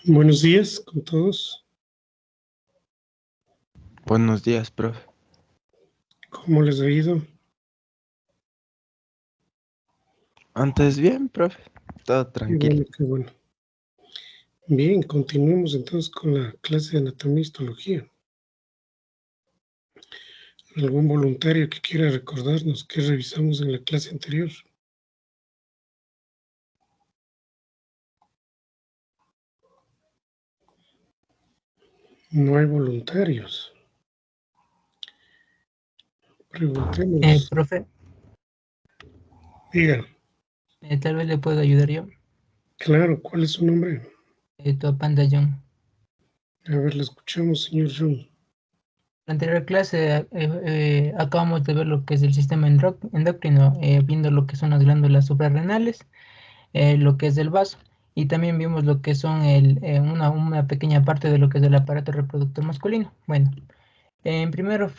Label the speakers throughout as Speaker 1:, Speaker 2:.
Speaker 1: Buenos días con todos.
Speaker 2: Buenos días, profe.
Speaker 1: ¿Cómo les ha ido?
Speaker 2: Antes bien, profe. Todo
Speaker 1: Qué
Speaker 2: tranquilo.
Speaker 1: bueno, qué bueno. Bien, continuemos entonces con la clase de anatomía y histología. ¿Algún voluntario que quiera recordarnos qué revisamos en la clase anterior? No hay voluntarios. Preguntemos.
Speaker 3: Profe,
Speaker 1: Digan,
Speaker 3: tal vez le puedo ayudar yo.
Speaker 1: claro, ¿cuál es su nombre?
Speaker 3: Tuapanda John.
Speaker 1: A ver, le escuchamos, señor John.
Speaker 3: En la anterior clase acabamos de ver lo que es el sistema endocrino, viendo lo que son las glándulas suprarrenales, lo que es el vaso, y también vimos lo que son una pequeña parte de lo que es el aparato reproductor masculino. Bueno, primero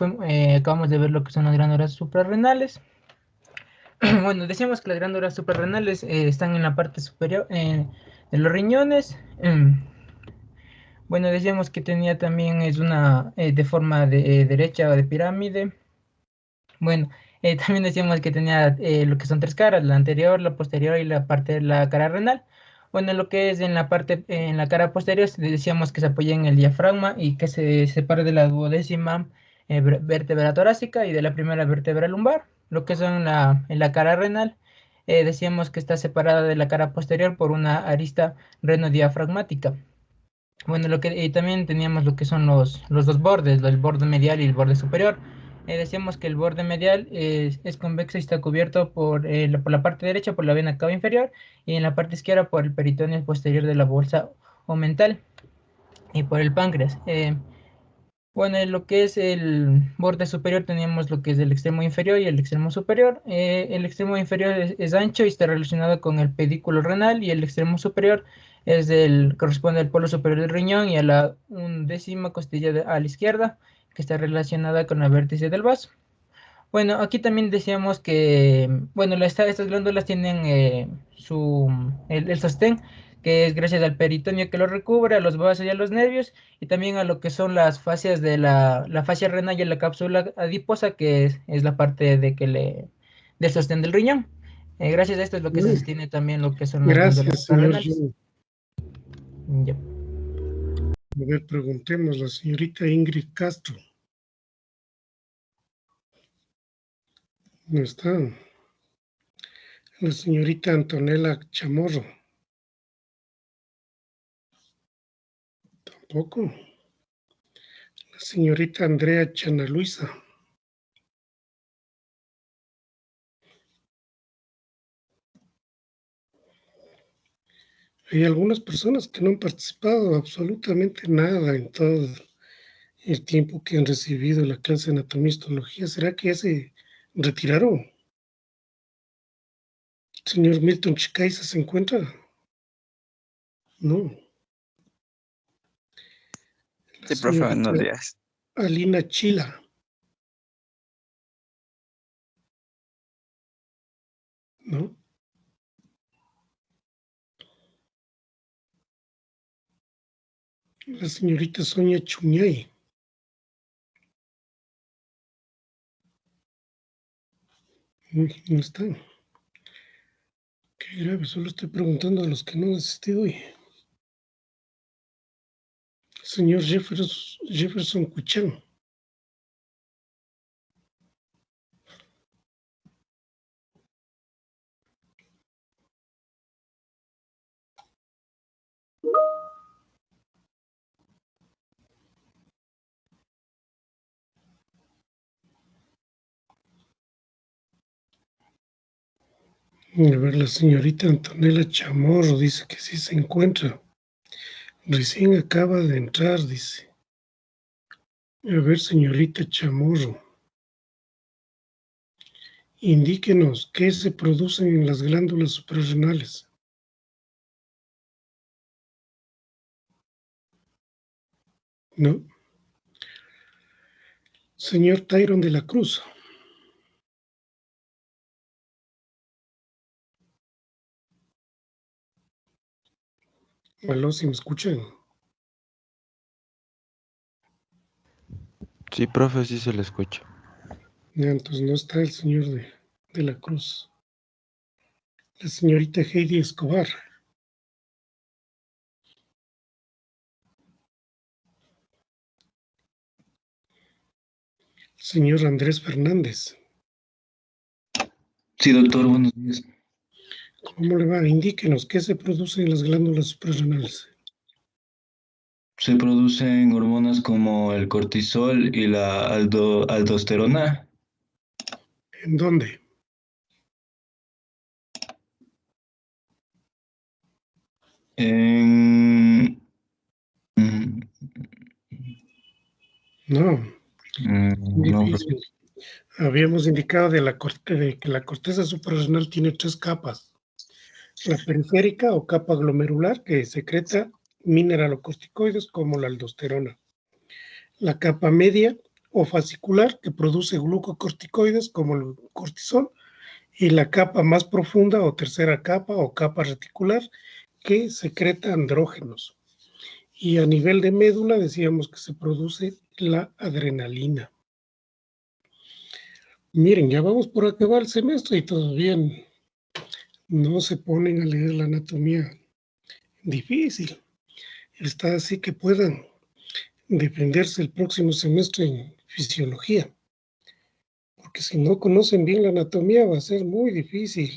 Speaker 3: acabamos de ver lo que son las glándulas suprarrenales. Bueno, decíamos que las glándulas suprarrenales están en la parte superior de los riñones. Bueno, decíamos que tenía también es una de forma derecha o de pirámide. Bueno, también decíamos que tenía lo que son tres caras, la anterior, la posterior y la parte de la cara renal. Bueno, lo que es en la parte, en la cara posterior, decíamos que se apoya en el diafragma y que se separa de la duodécima vértebra torácica y de la primera vértebra lumbar. Lo que son en la cara renal, decíamos que está separada de la cara posterior por una arista renodiafragmática. Bueno, también teníamos lo que son los dos bordes, el borde medial y el borde superior. Decíamos que el borde medial es convexo y está cubierto por la parte derecha por la vena cava inferior y en la parte izquierda por el peritoneo posterior de la bolsa omental y por el páncreas. Bueno, en lo que es el borde superior teníamos lo que es el extremo inferior y el extremo superior. El extremo inferior es ancho y está relacionado con el pedículo renal y el extremo superior corresponde al polo superior del riñón y a la undécima costilla a la izquierda, que está relacionada con la vértice del vaso. Bueno, aquí también decíamos que, bueno, estas glándulas tienen el sostén, que es gracias al peritoneo que lo recubre, a los vasos y a los nervios, y también a lo que son las fascias de la fascia renal y la cápsula adiposa, que es la parte del sostén del riñón. Gracias a esto es lo que se
Speaker 1: Bueno,
Speaker 3: sostiene también lo que son las glándulas
Speaker 1: gracias, señor
Speaker 3: suprarrenales.
Speaker 1: John.
Speaker 3: Ya.
Speaker 1: A ver, preguntemos a la señorita Ingrid Castro. No está. La señorita Antonella Chamorro. Tampoco. La señorita Andrea Chana Luisa. Hay algunas personas que no han participado absolutamente nada en todo el tiempo que han recibido la clase de anatomía y histología. ¿Será que ya se retiraron? ¿Señor Milton Chicaiza se encuentra? No. La
Speaker 4: Sí, profe,
Speaker 1: señorita
Speaker 4: buenos días.
Speaker 1: Alina Chila. ¿No? La señorita Sonia Chuñay. Uy, no están. Qué grave, solo estoy preguntando a los que no han asistido hoy. Señor Jefferson Cuchán. A ver, la señorita Antonella Chamorro dice que sí se encuentra. Recién acaba de entrar, dice. A ver, señorita Chamorro, indíquenos qué se producen en las glándulas suprarrenales. ¿No? Señor Tyron de la Cruz. Aló, si me escuchan.
Speaker 2: Sí, profe, sí se le escucha.
Speaker 1: Ya, entonces no está el señor de la Cruz. La señorita Heidi Escobar. El señor Andrés Fernández.
Speaker 4: Sí, doctor, buenos días.
Speaker 1: ¿Cómo le va? Indíquenos qué se produce en las glándulas suprarrenales.
Speaker 4: Se producen hormonas como el cortisol y la aldosterona.
Speaker 1: ¿En dónde?
Speaker 4: En... mm,
Speaker 1: No,
Speaker 4: no,
Speaker 1: difícil. Habíamos indicado de que la corteza suprarrenal tiene 3 capas. La periférica o capa glomerular, que secreta mineralocorticoides como la aldosterona. La capa media o fascicular, que produce glucocorticoides como el cortisol. Y la capa más profunda o tercera capa o capa reticular, que secreta andrógenos. Y a nivel de médula decíamos que se produce la adrenalina. Miren, ya vamos por acabar el semestre y todavía no se ponen a leer la anatomía. Difícil. Está así que puedan defenderse el próximo semestre en fisiología. Porque si no conocen bien la anatomía va a ser muy difícil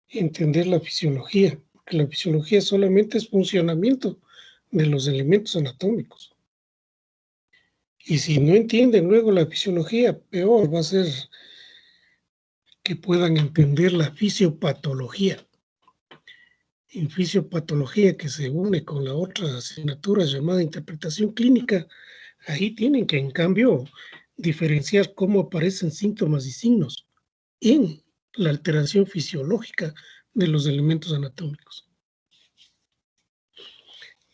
Speaker 1: entender la fisiología. Porque la fisiología solamente es funcionamiento de los elementos anatómicos. Y si no entienden luego la fisiología, peor va a ser que puedan entender la fisiopatología. En fisiopatología, que se une con la otra asignatura llamada interpretación clínica, ahí tienen que, en cambio, diferenciar cómo aparecen síntomas y signos en la alteración fisiológica de los elementos anatómicos.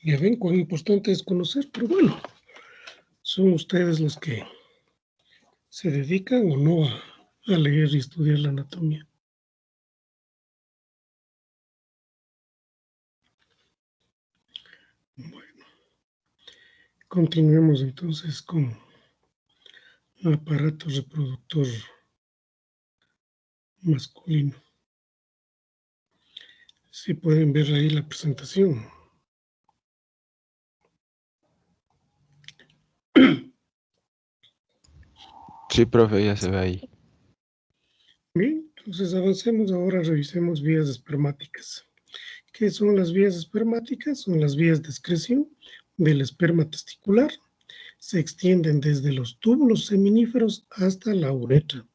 Speaker 1: Ya ven cuán importante es conocer, pero bueno, son ustedes los que se dedican o no a leer y estudiar la anatomía. Bueno, continuemos entonces con el aparato reproductor masculino. Si pueden ver ahí la presentación.
Speaker 2: Sí, profe, ya se ve ahí.
Speaker 1: Bien, entonces avancemos ahora, revisemos vías espermáticas. ¿Qué son las vías espermáticas? Son las vías de excreción del esperma testicular. Se extienden desde los túbulos seminíferos hasta la uretra.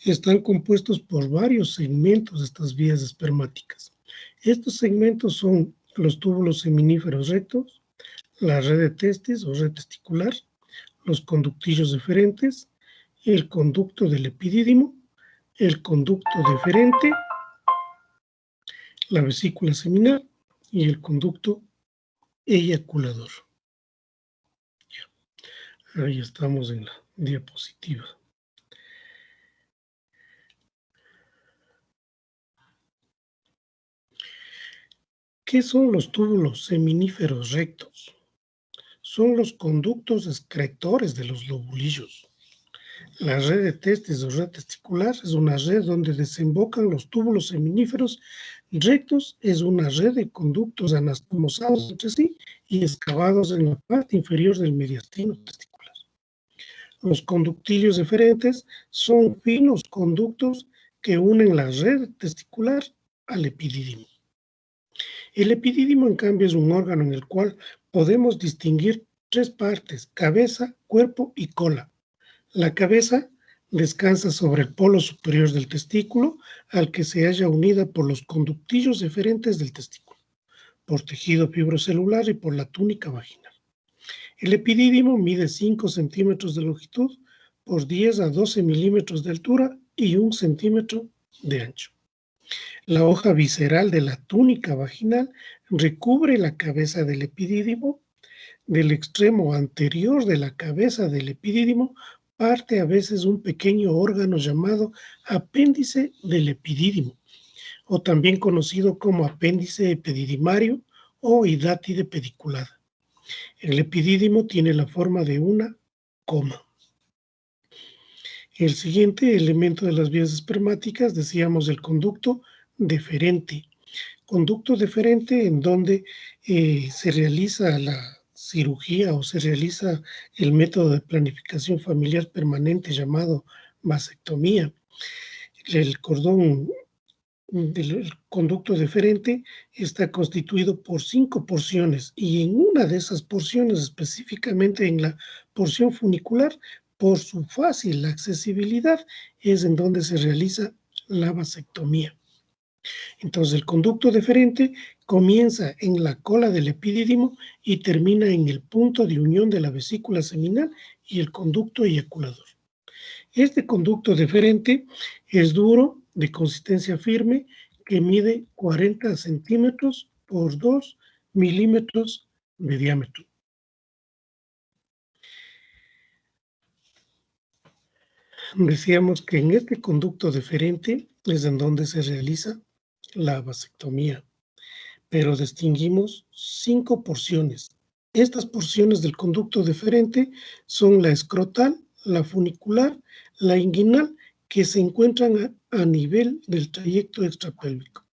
Speaker 1: Están compuestos por varios segmentos de estas vías espermáticas. Estos segmentos son los túbulos seminíferos rectos, la red de testis o red testicular, los conductillos deferentes, el conducto del epidídimo, el conducto deferente, la vesícula seminal y el conducto eyaculador. Ahí estamos en la diapositiva. ¿Qué son los túbulos seminíferos rectos? Son los conductos excretores de los lobulillos. La red de testis o red testicular es una red donde desembocan los túbulos seminíferos rectos, es una red de conductos anastomosados entre sí y excavados en la parte inferior del mediastino testicular. Los conductillos deferentes son finos conductos que unen la red testicular al epidídimo. El epidídimo, en cambio, es un órgano en el cual podemos distinguir 3 partes: cabeza, cuerpo y cola. La cabeza descansa sobre el polo superior del testículo, al que se halla unida por los conductillos deferentes del testículo, por tejido fibrocelular y por la túnica vaginal. El epidídimo mide 5 centímetros de longitud por 10 a 12 milímetros de altura y 1 centímetro de ancho. La hoja visceral de la túnica vaginal recubre la cabeza del epidídimo. Del extremo anterior de la cabeza del epidídimo parte a veces un pequeño órgano llamado apéndice del epidídimo, o también conocido como apéndice epididimario o hidátide pediculada. El epidídimo tiene la forma de una coma. El siguiente elemento de las vías espermáticas, decíamos el conducto deferente. Conducto deferente en donde se realiza la cirugía o se realiza el método de planificación familiar permanente llamado vasectomía. El cordón del conducto deferente está constituido por 5 porciones y en una de esas porciones, específicamente en la porción funicular, por su fácil accesibilidad, es en donde se realiza la vasectomía. Entonces el conducto deferente comienza en la cola del epidídimo y termina en el punto de unión de la vesícula seminal y el conducto eyaculador. Este conducto deferente es duro, de consistencia firme, que mide 40 centímetros por 2 milímetros de diámetro. Decíamos que en este conducto deferente es en donde se realiza la vasectomía, pero distinguimos 5 porciones. Estas porciones del conducto deferente son la escrotal, la funicular, la inguinal, que se encuentran a nivel del trayecto extrapélvico,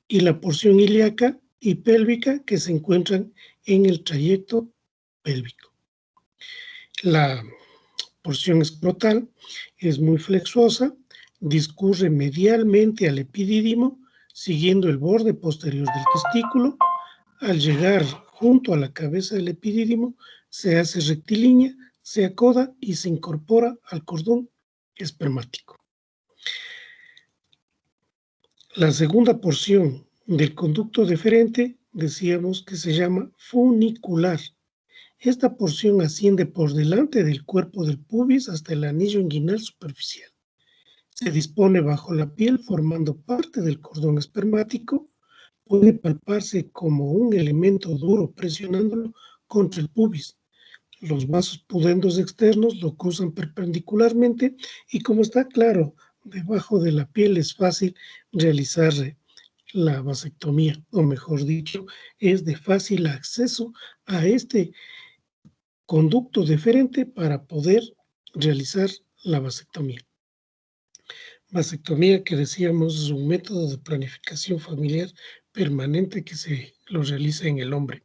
Speaker 1: y la porción ilíaca y pélvica, que se encuentran en el trayecto pélvico. La porción escrotal es muy flexuosa, discurre medialmente al epidídimo, siguiendo el borde posterior del testículo. Al llegar junto a la cabeza del epidídimo, se hace rectilínea, se acoda y se incorpora al cordón espermático. La segunda porción del conducto deferente decíamos que se llama funicular. Esta porción asciende por delante del cuerpo del pubis hasta el anillo inguinal superficial. Se dispone bajo la piel formando parte del cordón espermático. Puede palparse como un elemento duro presionándolo contra el pubis. Los vasos pudendos externos lo cruzan perpendicularmente y, como está claro, debajo de la piel es fácil realizar la vasectomía, o mejor dicho, es de fácil acceso a este conducto deferente para poder realizar la vasectomía. Vasectomía, que decíamos, es un método de planificación familiar permanente que se lo realiza en el hombre.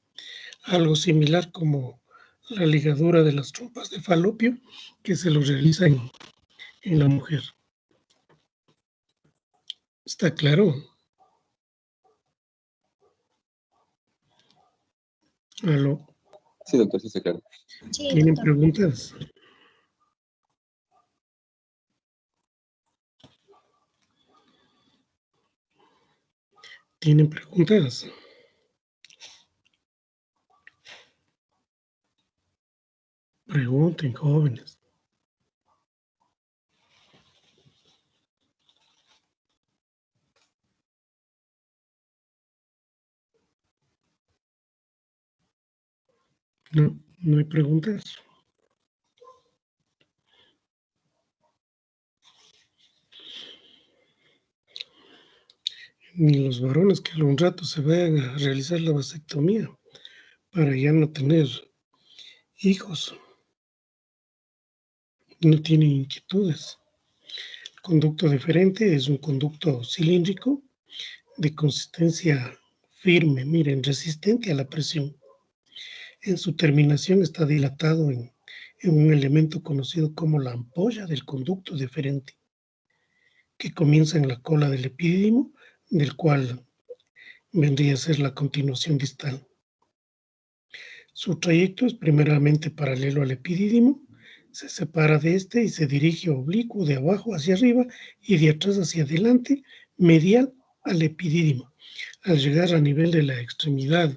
Speaker 1: Algo similar como la ligadura de las trompas de falopio, que se lo realiza en la mujer. ¿Está claro? ¿Aló?
Speaker 5: Sí, doctor, sí está claro.
Speaker 6: Sí,
Speaker 1: ¿Tienen
Speaker 6: doctor.
Speaker 1: preguntas? ¿Tienen preguntas? Pregunten, jóvenes. No, no hay preguntas. Ni los varones que a un rato se vayan a realizar la vasectomía para ya no tener hijos. No tienen inquietudes. El conducto deferente es un conducto cilíndrico de consistencia firme, miren, resistente a la presión. En su terminación está dilatado en un elemento conocido como la ampolla del conducto deferente, que comienza en la cola del epidídimo, del cual vendría a ser la continuación distal. Su trayecto es primeramente paralelo al epidídimo, se separa de este y se dirige oblicuo de abajo hacia arriba y de atrás hacia adelante, medial al epidídimo. Al llegar a nivel de la extremidad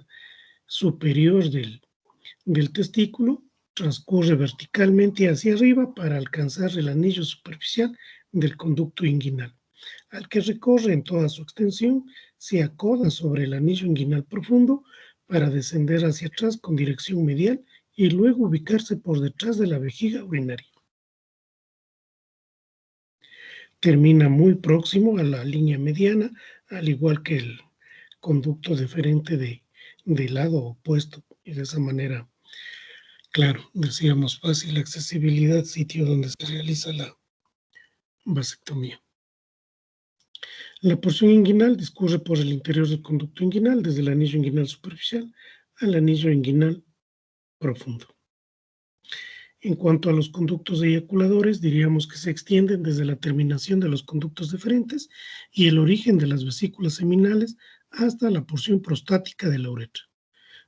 Speaker 1: superior del testículo, transcurre verticalmente hacia arriba para alcanzar el anillo superficial del conducto inguinal, al que recorre en toda su extensión, se acoda sobre el anillo inguinal profundo para descender hacia atrás con dirección medial y luego ubicarse por detrás de la vejiga urinaria. Termina muy próximo a la línea mediana, al igual que el conducto deferente de del lado opuesto y de esa manera, claro, decíamos fácil accesibilidad, sitio donde se realiza la vasectomía. La porción inguinal discurre por el interior del conducto inguinal, desde el anillo inguinal superficial al anillo inguinal profundo. En cuanto a los conductos eyaculadores, diríamos que se extienden desde la terminación de los conductos deferentes y el origen de las vesículas seminales hasta la porción prostática de la uretra.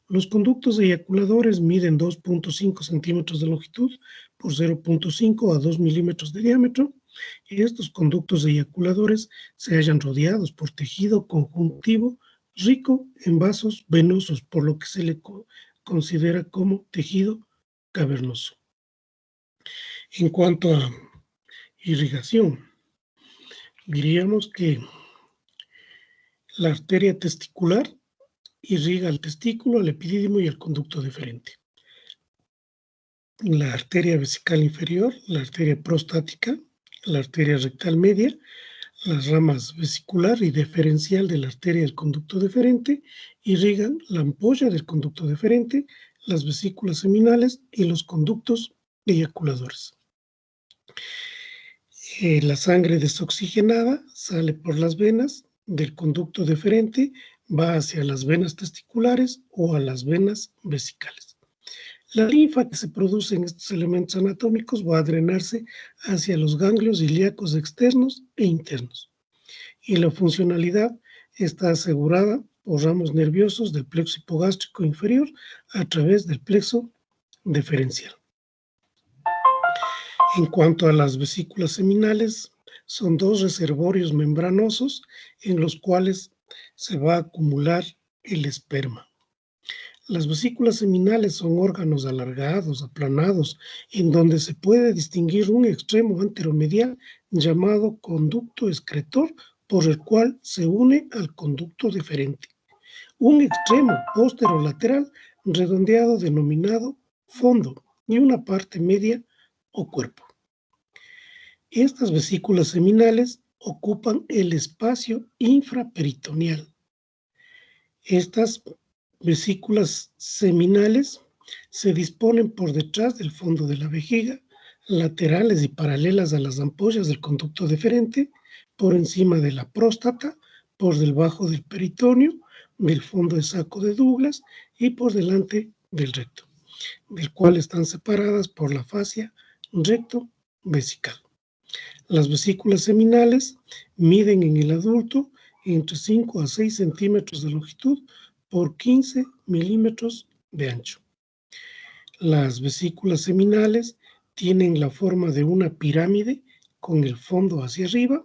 Speaker 1: Los conductos eyaculadores miden 2.5 centímetros de longitud por 0.5 a 2 milímetros de diámetro, y estos conductos eyaculadores se hallan rodeados por tejido conjuntivo rico en vasos venosos, por lo que se le considera como tejido cavernoso. En cuanto a irrigación, diríamos que la arteria testicular irriga al testículo, al epidídimo y al conducto deferente. La arteria vesical inferior, la arteria prostática, la arteria rectal media, las ramas vesicular y deferencial de la arteria del conducto deferente irrigan la ampolla del conducto deferente, las vesículas seminales y los conductos eyaculadores. La sangre desoxigenada sale por las venas del conducto deferente, va hacia las venas testiculares o a las venas vesicales. La linfa que se produce en estos elementos anatómicos va a drenarse hacia los ganglios ilíacos externos e internos. Y la funcionalidad está asegurada por ramos nerviosos del plexo hipogástrico inferior a través del plexo deferencial. En cuanto a las vesículas seminales, son dos reservorios membranosos en los cuales se va a acumular el esperma. Las vesículas seminales son órganos alargados, aplanados, en donde se puede distinguir un extremo anteromedial llamado conducto excretor, por el cual se une al conducto deferente. Un extremo posterolateral redondeado denominado fondo y una parte media o cuerpo. Estas vesículas seminales ocupan el espacio infraperitoneal. Estas vesículas seminales se disponen por detrás del fondo de la vejiga, laterales y paralelas a las ampollas del conducto deferente, por encima de la próstata, por debajo del peritoneo, del fondo de saco de Douglas y por delante del recto, del cual están separadas por la fascia recto-vesical. Las vesículas seminales miden en el adulto entre 5 a 6 centímetros de longitud por 15 milímetros de ancho. Las vesículas seminales tienen la forma de una pirámide con el fondo hacia arriba.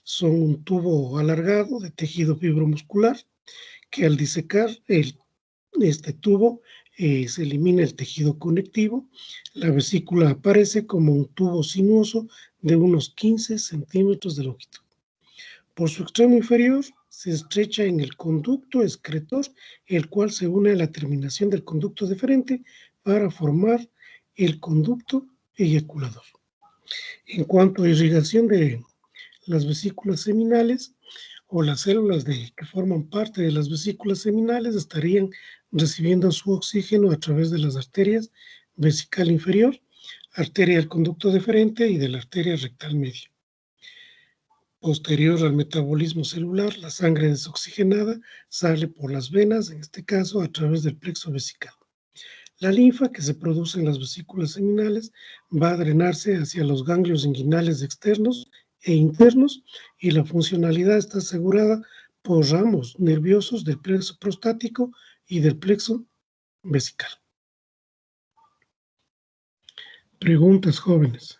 Speaker 1: Son un tubo alargado de tejido fibromuscular que al disecar este tubo se elimina el tejido conectivo. La vesícula aparece como un tubo sinuoso de unos 15 centímetros de longitud. Por su extremo inferior se estrecha en el conducto excretor, el cual se une a la terminación del conducto deferente para formar el conducto eyaculador. En cuanto a irrigación de las vesículas seminales, o las células que forman parte de las vesículas seminales estarían recibiendo su oxígeno a través de las arterias vesical inferior, arteria del conducto deferente y de la arteria rectal media. Posterior al metabolismo celular, la sangre desoxigenada sale por las venas, en este caso a través del plexo vesical. La linfa que se produce en las vesículas seminales va a drenarse hacia los ganglios inguinales externos e internos, y la funcionalidad está asegurada por ramos nerviosos del plexo prostático y del plexo vesical. Preguntas, jóvenes.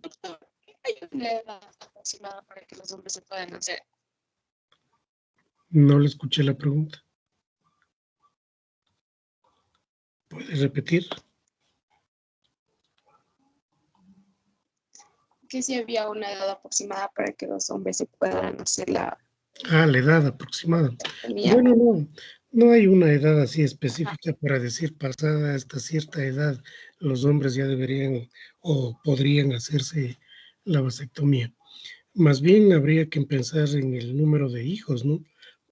Speaker 5: Doctor, ¿hay una edad aproximada para que los hombres se puedan hacer?
Speaker 1: No le escuché la pregunta. ¿Puede repetir?
Speaker 5: Que si había una edad aproximada para que los hombres se puedan hacer la...
Speaker 1: Ah, la edad aproximada.
Speaker 5: vasectomía.
Speaker 1: Bueno, no hay una edad así específica para decir pasada esta cierta edad los hombres ya deberían o podrían hacerse la vasectomía. Más bien habría que pensar en el número de hijos, ¿no?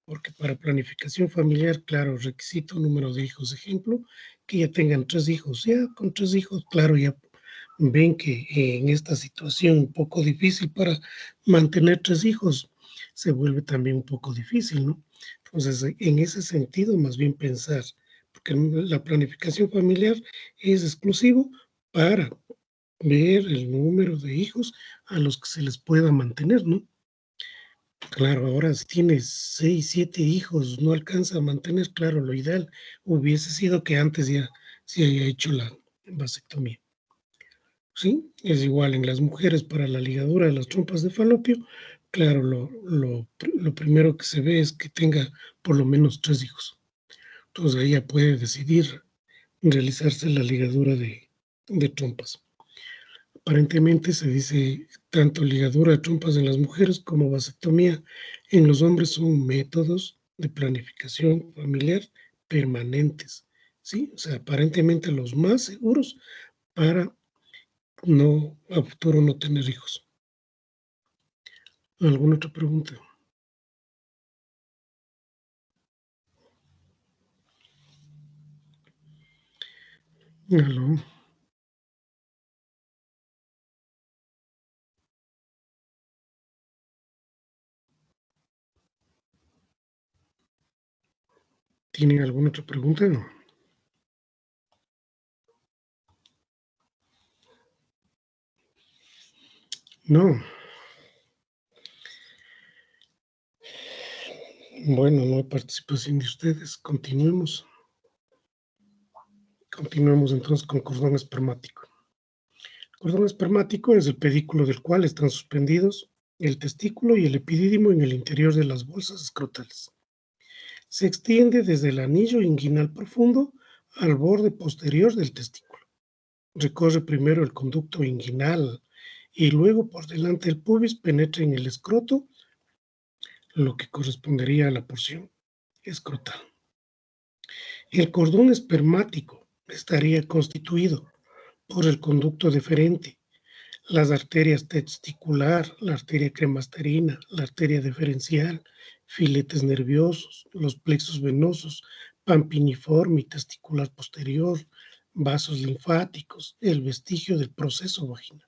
Speaker 1: Porque para planificación familiar, claro, requisito número de hijos. Ejemplo, que ya tengan 3 hijos. Ya con 3 hijos, claro, ya ven que en esta situación un poco difícil para mantener 3 hijos, se vuelve también un poco difícil, ¿no? Entonces, en ese sentido, más bien pensar, porque la planificación familiar es exclusivo para ver el número de hijos a los que se les pueda mantener, ¿no? Claro, ahora si tienes 6, 7 hijos, no alcanza a mantener, claro, lo ideal hubiese sido que antes ya se haya hecho la vasectomía. Sí, es igual en las mujeres para la ligadura de las trompas de falopio, claro, lo primero que se ve es que tenga por lo menos 3 hijos. Entonces ella puede decidir realizarse la ligadura de trompas. Aparentemente se dice tanto ligadura de trompas en las mujeres como vasectomía en los hombres son métodos de planificación familiar permanentes, ¿sí? O sea, aparentemente los más seguros para no, a futuro no tener hijos. ¿Alguna otra pregunta? ¿Aló? ¿Tienen alguna otra pregunta? No. Bueno, no hay participación de ustedes. Continuemos. Continuemos entonces con cordón espermático. El cordón espermático es el pedículo del cual están suspendidos el testículo y el epidídimo en el interior de las bolsas escrotales. Se extiende desde el anillo inguinal profundo al borde posterior del testículo. Recorre primero el conducto inguinal y luego por delante del pubis penetra en el escroto, lo que correspondería a la porción escrotal. El cordón espermático estaría constituido por el conducto deferente, las arterias testicular, la arteria cremasterina, la arteria deferencial, filetes nerviosos, los plexos venosos, pampiniforme y testicular posterior, vasos linfáticos, el vestigio del proceso vaginal.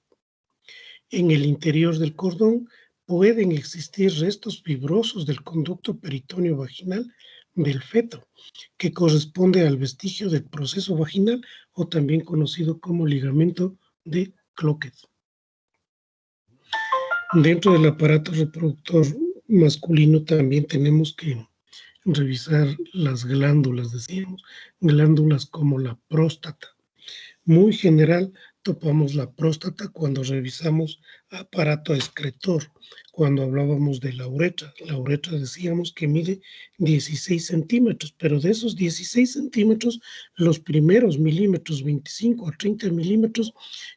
Speaker 1: En el interior del cordón pueden existir restos fibrosos del conducto peritoneo vaginal del feto, que corresponde al vestigio del proceso vaginal o también conocido como ligamento de Cloquet. Dentro del aparato reproductor masculino también tenemos que revisar las glándulas, decíamos, glándulas como la próstata. Muy general topamos la próstata cuando revisamos aparato excretor, cuando hablábamos de la uretra. La uretra decíamos que mide 16 centímetros, pero de esos 16 centímetros, los primeros milímetros, 25 a 30 milímetros,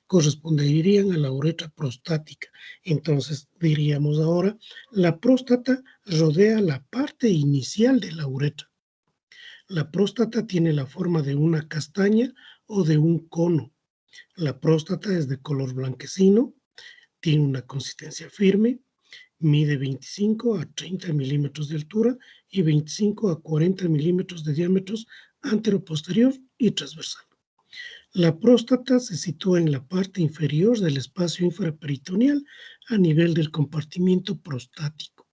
Speaker 1: corresponderían a la uretra prostática. Entonces diríamos ahora, la próstata rodea la parte inicial de la uretra. La próstata tiene la forma de una castaña o de un cono. La próstata es de color blanquecino, tiene una consistencia firme, mide 25 a 30 milímetros de altura y 25 a 40 milímetros de diámetros anteroposterior y transversal. La próstata se sitúa en la parte inferior del espacio infraperitoneal a nivel del compartimiento prostático,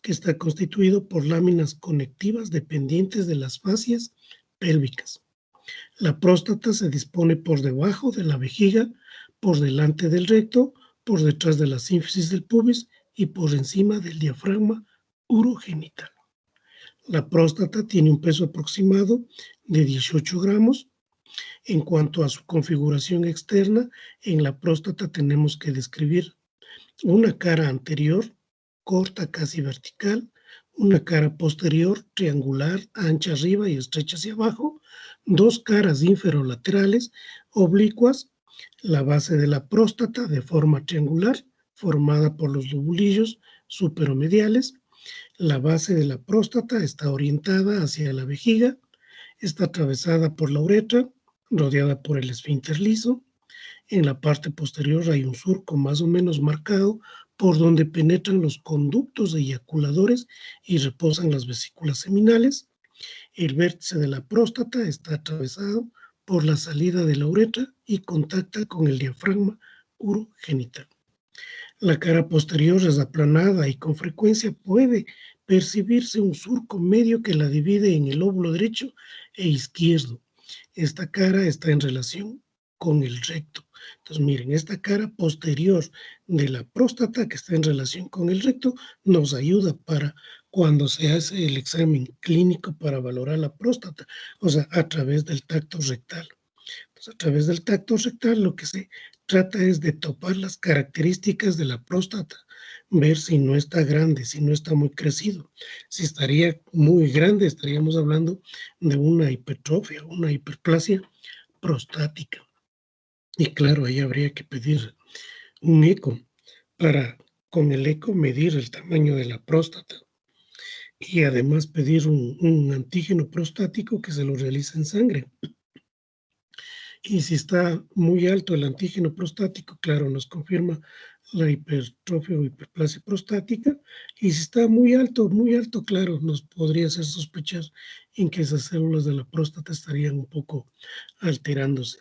Speaker 1: que está constituido por láminas conectivas dependientes de las fascias pélvicas. La próstata se dispone por debajo de la vejiga, por delante del recto, por detrás de la sínfisis del pubis y por encima del diafragma urogenital. La próstata tiene un peso aproximado de 18 gramos. En cuanto a su configuración externa, en la próstata tenemos que describir una cara anterior, corta casi vertical, una cara posterior triangular, ancha arriba y estrecha hacia abajo, dos caras inferolaterales oblicuas, la base de la próstata de forma triangular, formada por los lobulillos superomediales. La base de la próstata está orientada hacia la vejiga, está atravesada por la uretra, rodeada por el esfínter liso. En la parte posterior hay un surco más o menos marcado por donde penetran los conductos eyaculadores y reposan las vesículas seminales. El vértice de la próstata está atravesado por la salida de la uretra y contacta con el diafragma urogenital. La cara posterior es aplanada y con frecuencia puede percibirse un surco medio que la divide en el lóbulo derecho e izquierdo. Esta cara está en relación con el recto. Entonces, miren, esta cara posterior de la próstata que está en relación con el recto nos ayuda para cuando se hace el examen clínico para valorar la próstata, o sea, a través del tacto rectal. Entonces, a través del tacto rectal lo que se trata es de topar las características de la próstata, ver si no está grande, si no está muy crecido. Si estaría muy grande, estaríamos hablando de una hipertrofia, una hiperplasia prostática. Y claro, ahí habría que pedir un eco para, con el eco, medir el tamaño de la próstata. Y además pedir un antígeno prostático que se lo realice en sangre. Y si está muy alto el antígeno prostático, claro, nos confirma la hipertrofia o hiperplasia prostática. Y si está muy alto, claro, nos podría hacer sospechar en que esas células de la próstata estarían un poco alterándose.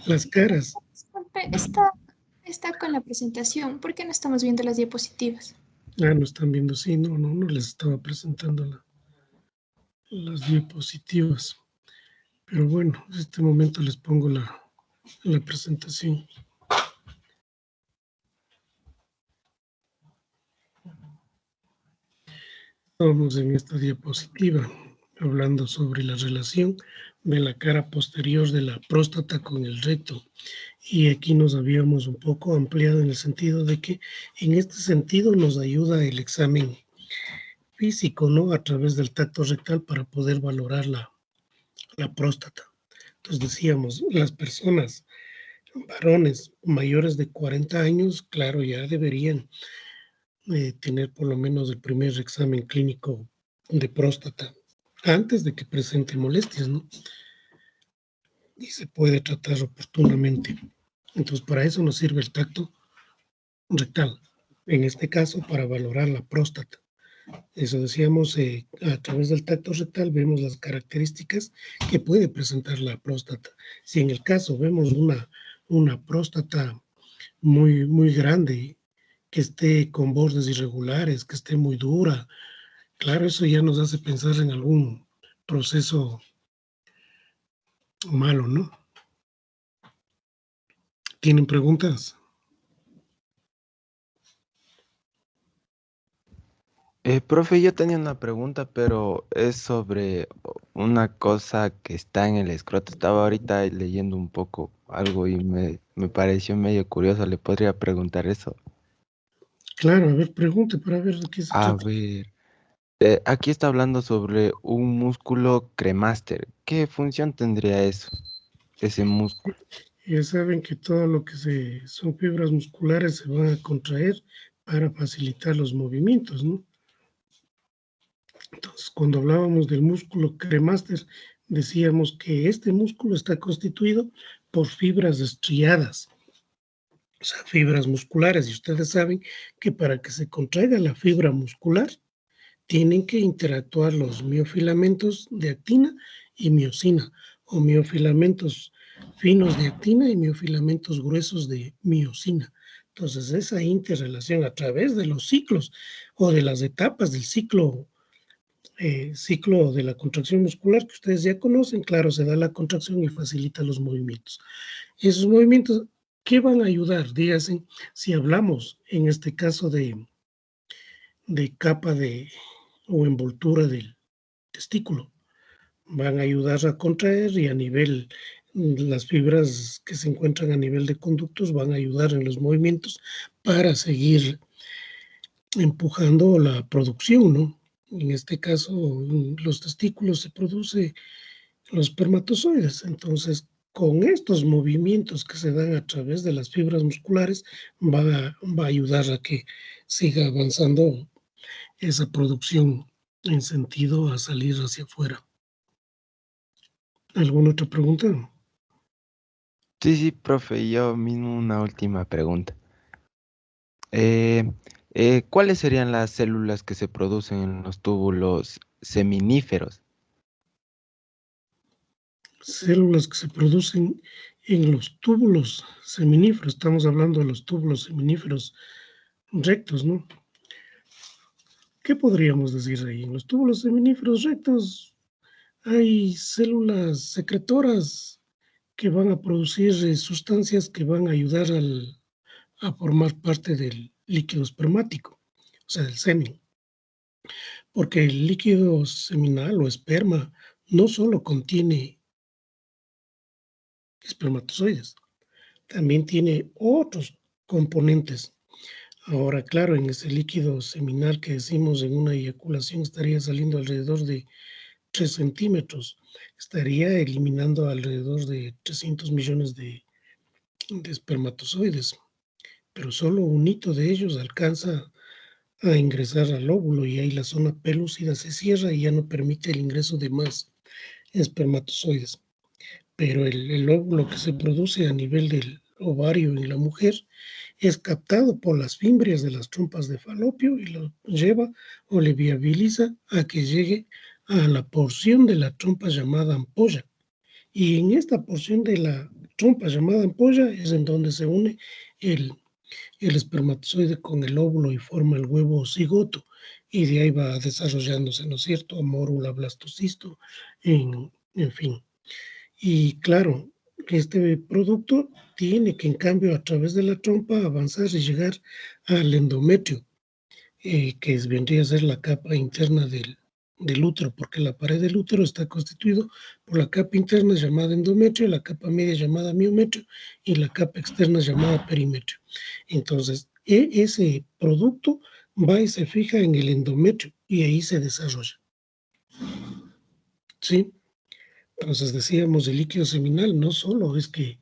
Speaker 1: Las caras.
Speaker 6: Disculpe, está con la presentación. ¿Por qué no estamos viendo las diapositivas?
Speaker 1: No están viendo, sí, no les estaba presentando las diapositivas. Pero bueno, en este momento les pongo la presentación. Estamos en esta diapositiva hablando sobre la relación de la cara posterior de la próstata con el recto. Y aquí nos habíamos un poco ampliado en el sentido de que en este sentido nos ayuda el examen físico, ¿no? A través del tacto rectal para poder valorar la próstata. Entonces decíamos, las personas, varones mayores de 40 años, claro, ya deberían tener por lo menos el primer examen clínico de próstata antes de que presente molestias, ¿no? Y se puede tratar oportunamente. Entonces, para eso nos sirve el tacto rectal, en este caso para valorar la próstata. Eso decíamos, a través del tacto rectal vemos las características que puede presentar la próstata. Si en el caso vemos una próstata muy grande, que esté con bordes irregulares, que esté muy dura, claro, eso ya nos hace pensar en algún proceso malo, ¿no? ¿Tienen preguntas?
Speaker 2: Profe, yo tenía una pregunta, pero es sobre una cosa que está en el escroto. Estaba ahorita leyendo un poco algo y me pareció medio curioso. ¿Le podría preguntar eso?
Speaker 1: Claro, a ver, pregunte para ver de qué se
Speaker 2: A
Speaker 1: trata.
Speaker 2: ver, aquí está hablando sobre un músculo cremaster. ¿Qué función tendría eso, ese músculo?
Speaker 1: Ya saben que todo lo que son fibras musculares se van a contraer para facilitar los movimientos, ¿no? Entonces, cuando hablábamos del músculo cremaster, decíamos que este músculo está constituido por fibras estriadas, o sea, fibras musculares. Y ustedes saben que para que se contraiga la fibra muscular, tienen que interactuar los miofilamentos de actina y miosina, o miofilamentos finos de actina y miofilamentos gruesos de miosina. Entonces, esa interrelación a través de los ciclos o de las etapas del ciclo de la contracción muscular que ustedes ya conocen, claro, se da la contracción y facilita los movimientos. Esos movimientos, ¿qué van a ayudar? Díganse, si hablamos en este caso de capa o envoltura del testículo, van a ayudar a contraer y a nivel, las fibras que se encuentran a nivel de conductos van a ayudar en los movimientos para seguir empujando la producción, ¿no? En este caso, en los testículos se produce los espermatozoides. Entonces, con estos movimientos que se dan a través de las fibras musculares, va a ayudar a que siga avanzando esa producción en sentido a salir hacia afuera. ¿Alguna otra pregunta?
Speaker 2: Sí, profe, yo mismo una última pregunta. ¿Cuáles serían las células que se producen en los túbulos seminíferos?
Speaker 1: Células que se producen en los túbulos seminíferos. Estamos hablando de los túbulos seminíferos rectos, ¿no? ¿Qué podríamos decir ahí? En los túbulos seminíferos rectos hay células secretoras que van a producir sustancias que van a ayudar a formar parte del líquido espermático, o sea, del semen. Porque el líquido seminal o esperma no solo contiene espermatozoides, también tiene otros componentes. Ahora, claro, en ese líquido seminal que decimos en una eyaculación estaría saliendo alrededor de 3 centímetros, estaría eliminando alrededor de 300 millones de espermatozoides, pero solo un hito de ellos alcanza a ingresar al óvulo y ahí la zona pelúcida se cierra y ya no permite el ingreso de más espermatozoides. Pero el óvulo que se produce a nivel del ovario en la mujer es captado por las fimbrias de las trompas de falopio y lo lleva o le viabiliza a que llegue a la porción de la trompa llamada ampolla. Y en esta porción de la trompa llamada ampolla es en donde se une el, el espermatozoide con el óvulo y forma el huevo cigoto. Y de ahí va desarrollándose, ¿no es cierto?, mórula, blastocisto, en fin. Y claro, este producto tiene que, en cambio, a través de la trompa avanzar y llegar al endometrio, vendría a ser la capa interna del útero, porque la pared del útero está constituido por la capa interna llamada endometrio, la capa media llamada miometrio y la capa externa llamada perimetrio. Entonces, ese producto va y se fija en el endometrio y ahí se desarrolla. ¿Sí? Entonces decíamos, el líquido seminal no solo es que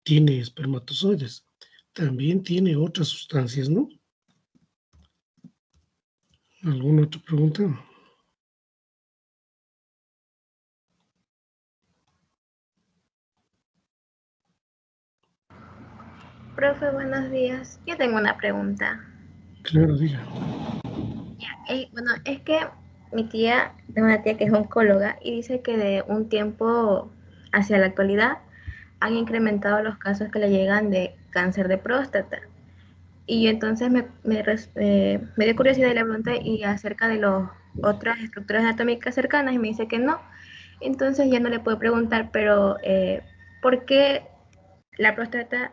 Speaker 1: tiene espermatozoides, también tiene otras sustancias, ¿no? ¿Alguna otra pregunta?
Speaker 7: Profe, buenos días. Yo tengo una pregunta.
Speaker 1: Claro, diga.
Speaker 7: Bueno, es que tengo una tía que es oncóloga y dice que de un tiempo hacia la actualidad han incrementado los casos que le llegan de cáncer de próstata. Y entonces me dio curiosidad y le pregunté y acerca de las otras estructuras anatómicas cercanas y me dice que no. Entonces ya no le puedo preguntar, pero ¿por qué la próstata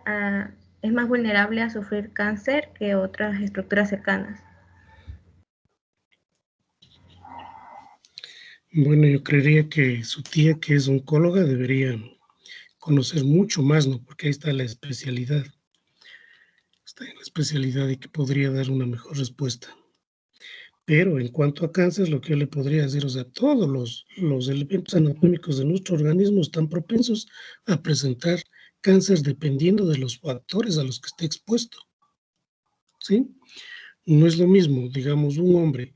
Speaker 7: es más vulnerable a sufrir cáncer que otras estructuras cercanas?
Speaker 1: Bueno, yo creería que su tía, que es oncóloga, debería conocer mucho más, ¿no? Porque ahí está la especialidad. Está en la especialidad y que podría dar una mejor respuesta. Pero en cuanto a cáncer, lo que yo le podría decir, o sea, todos los elementos anatómicos de nuestro organismo están propensos a presentar cáncer dependiendo de los factores a los que esté expuesto, ¿sí? No es lo mismo, digamos, un hombre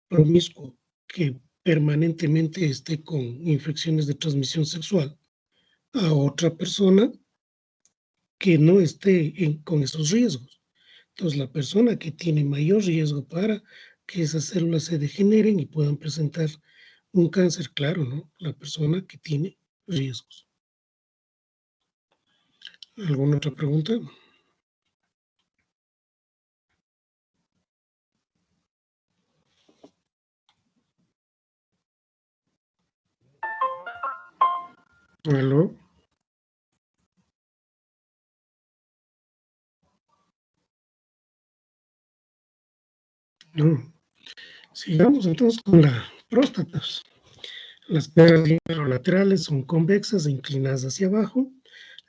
Speaker 1: promiscuo que permanentemente esté con infecciones de transmisión sexual a otra persona que no esté con esos riesgos. Entonces, la persona que tiene mayor riesgo para que esas células se degeneren y puedan presentar un cáncer, claro, ¿no? La persona que tiene riesgos. ¿Alguna otra pregunta? ¿Aló? No. Sigamos entonces con la próstata. Las caras laterales son convexas e inclinadas hacia abajo.